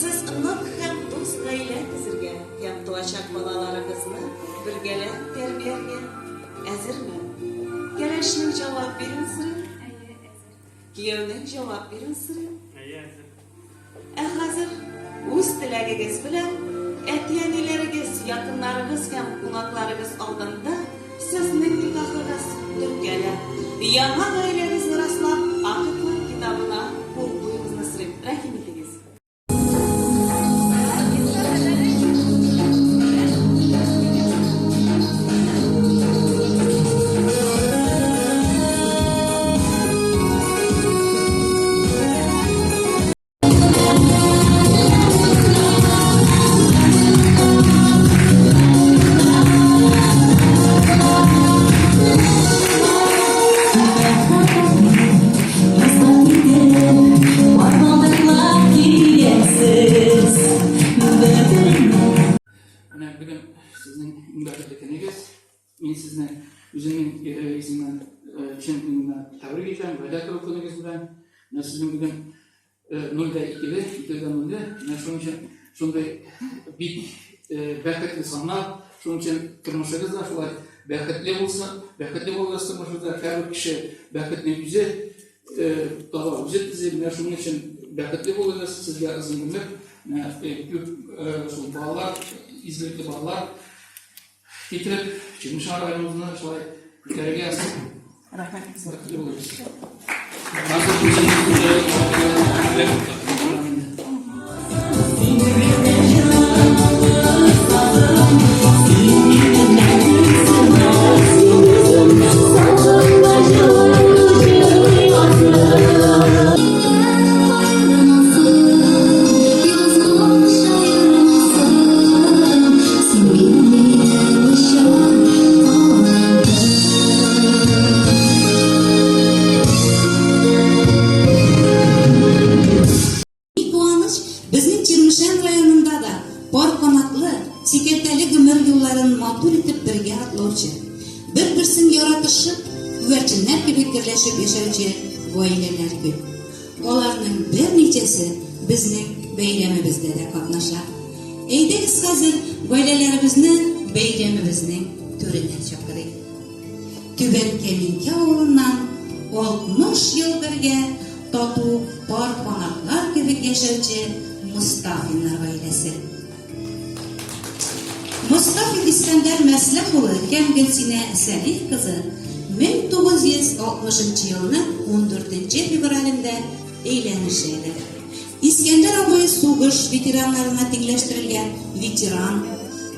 Siz ınık hem dost gayle bizirge, hem doğacak balalarınızını birgelep terbiyerge ezirmi? Geleşinin cevap verin sırın. Kiyevinin cevap verin sırın. Hazır o'z tilagingiz bilan aytganlaringiz yaqinlaringiz ham qonaqlaringiz oldinda sizning nikohingiz turgani yangi oilangizni rastlab aqllar kitobini qo'yingizni sirib rahmingiz. Men sizni o'zimning izimdan chin ko'ngildan tabrik etaman. Va'da qilib qo'yganingiz bilan sizning bugun 0:2 men shuning shunday bit baxtli sonlar, shuning uchun turmushingizda shulay baxtli bo'lsin, baxtli bo'lasiz turmushingizda har bir kishi baxtli yuzi Xudo o'zi sizga shuning uchun baxtli bo'lasiz. Sizga izn berib ko'p bolalar, izlikli bolalar getirip çıkmış arayımızda şöyle yukarı gelsin. Rahmet. Bakıcı oluruz. Bir-birsini yaratışıp, güvercinler gibi birleşip yaşayıcı aileler köp. Onlarning bir nechasi bizning bayramimizda da qatnashadi. Eydiz hozir oilalarimizni bayramimizning to'ridan chaqirdik. Tuban Keminka o'g'lidan 60 yil birga totuv bor qonaqlar gibi yashovchi Mustafinlar oilasi. Mustafa İskender Məsləhoğlu Kəmgelsine Səlih kızı 1960 yılının 14 fevralında evlenişiydi. İskender abi soğuş veteranlarına tengleştirilgen veteran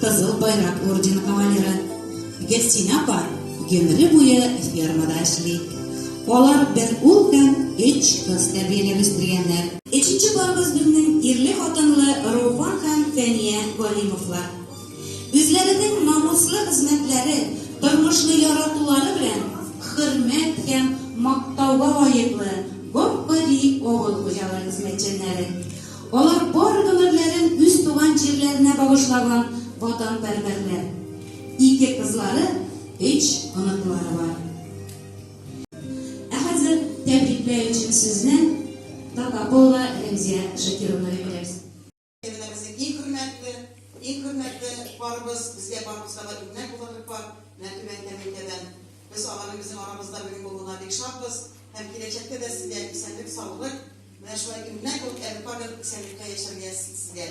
Kızıl Bayrak ordeni kavaleri. Gelsine apa ömrü boyu fermada işleydi. Onlar bir ul hem 3 kız terbiyelep östürgenler. 3. barımız birinin irli hatanlı Ruhan hem Feniye Galimovlar. Üzlerinin namuslu hizmetleri, durmuşlu yarattıkları bilen hürmet hem maktavga layıklı gopgari oğul kocalar hizmetçileri. Onlar bor gönüllerin üst tuğan çirlerine bağışlanan vatanperverler. İki kızları, 3 anıtları var. Hazır tebrikler için sizden Takapoğlu Remziye Şakirovna veririz. İlk hürmetli varımız, bizge varımızda da ümmet bulanık var. Tuban Keminke'den biz Allah'ın bizim aramızda bugün bulduğuna dik şartız. Hem gelecekte de sizge isenlik, sağlık ve şöyle ümmet olup Avrupa'nın isenlikle yaşarıyasın sizge.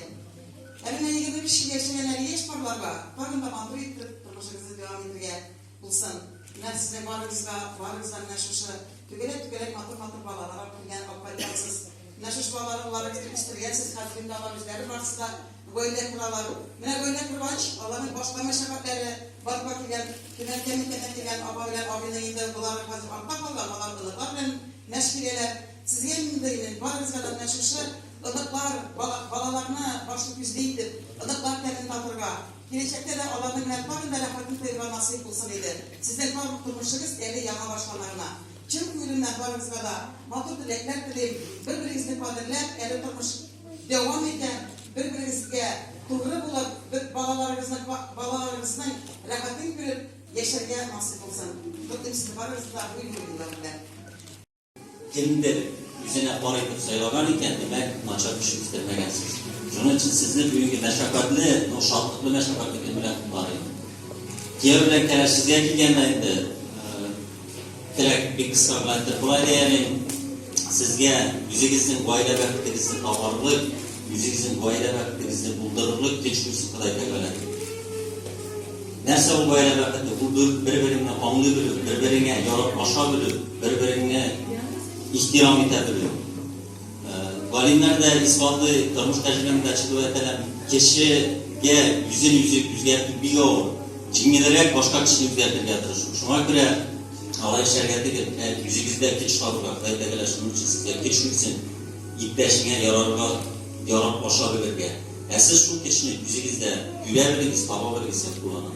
Evine ilgili bir şey yaşayanlar yeş parlar var. Bakın da mantığı ittirip durmuşunuzu devam ettirge bulsun. Ben size varınızdan neşuşu tügelek matır bağlalara bilgen akvalitatsız. Neşuş bağları olarak istirgen siz katılımda Allah'ın varsa da böyle kuralar. Mene böyle kırbaç, Allah'ın başka meşakkatleri var bakıgen, Tuban Keminke'den gelen abinin yedi buları kazıp arka kalamalar ılıklar ve neşkireler. Sizin yemindeyin, varınızdan neşuşu ılıklar, balalarına başlık yüzdeydi. Ilıklar kendini tatırga. Gelecekte de Allah'ın mertbarın da lafakın teyva nasip olsun idi. Sizden kabuk kurmuşsunuz eli yana başkanlarına. Çın kuyruğundan varınızda da matur dilekler dileyim. Birbirinizde kadirler, eli tutmuş devam eden birbirinizge doğru bulup balalarınızın rahatını görüp yaşarga nasip olsun. Bugün sizin varınızda buyurmayınlar. Kimdir yüzüne para edip sayılagan iken demek maça düşüp istemegensiniz. Onun için sizni bugünkü meşakkatli, o şartlıklı meşakkatli bilen kullanayım. Diğer bilen kere sizge kelgende endi. Direkt bir kısa bilen de bulayda yani sizge yüzünüzün oile bakıtınızı kabarlık, yüzünüzün oile bakıtınızı buldururluk teşhisi kadar tekrar. Nerse bu oile bakıtı, bu birbirine anlı bilip, birbirine yarıp aşağı bilip, birbirine ihtiram edebilir. Galimler de ispatlı, kırmış tecrübemde çıkıp edelim, kişiye yüzgertip bir yol, cingilerek başka kişini yüzgertip getirir. Şuna göre Alay şergeti yüzünüzde iki çıkarı var. Kayıtlar şunun için sizge keçmişsin. İpleşine yararıp aşağı bilirge. Siz şu keçini yüzünüzde gülebilirsiniz, tapabilirsiniz kullanan.